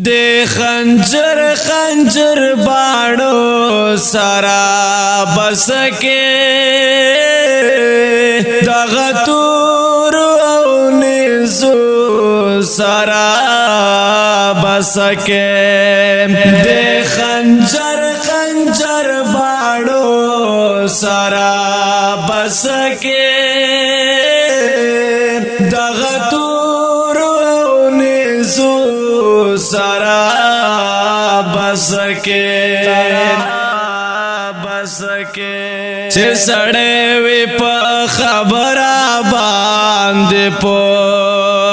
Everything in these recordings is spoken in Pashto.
دے خنجر خنجر باڑو سارا بسکے دغتور او نیزو سارا بسکے دے خنجر خنجر باڑو سارا بسکے دغتور او نیزو سارا بسکے چه سڑے وی پا خبرہ باندې پوشیم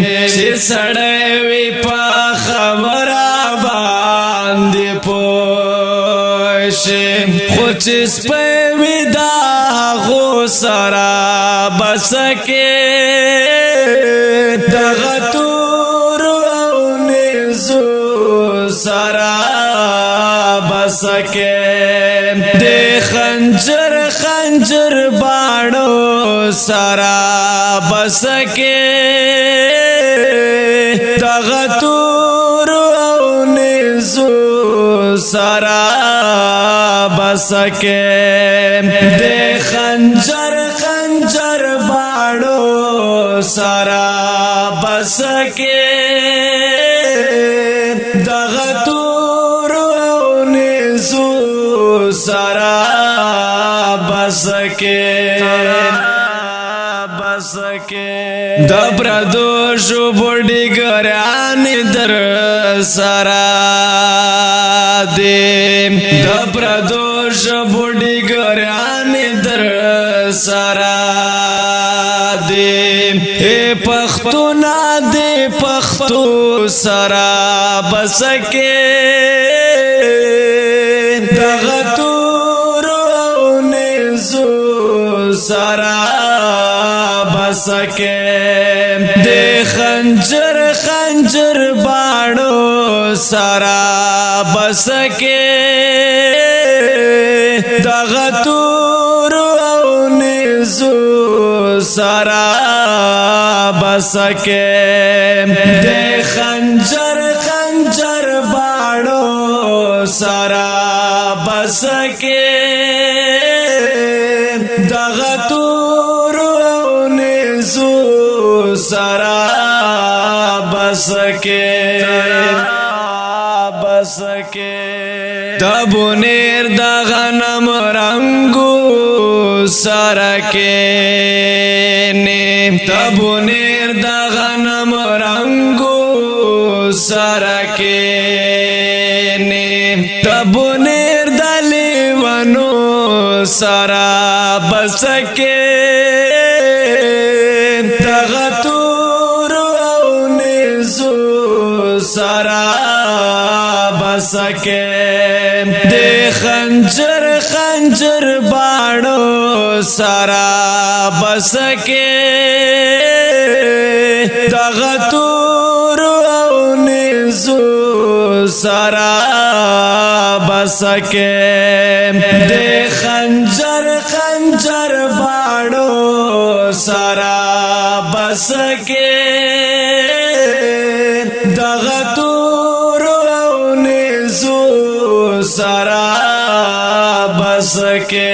چه سڑے وی پا خبرہ باندې پوشیم خود چیز پہ وی دا غو سارا بسکے دغتور او نیزو سارا بسکے دے خنجر خنجر باڑو سارا بسکے دغتور او نیزو سارا بسکے دے خنجر خنجر باڑو سارا بسکے دغتور او نیزو سارا بسکے دبردو شو بڑی گرانی در سارا دے دبردو شو بڑی گرانی در سارا دے اے پختو نا دے پختو سارا بسکے دغتور او نیزو سارا بسکے دے خنجر خنجر باڑو سارا بسکے دغتور او نیزو سارا بسکے دے خنجر خنجر باڑو سارا بسکے دغتور او نیزو سارا بسکے دبو نیر دا غنم رنگو سارکے نیم دبو نیر دا غنم رنگو سارکے نیم دبو نیر دا لیوانو سارا بسکے دغتور او نیزو سارا بسکے دے خنجر خنجر باڑو سارا بسکے دغتور او نیزو سارا بسکے دے خنجر خنجر باڑو سارا بسکے دغتور او نیزو سارا بسکے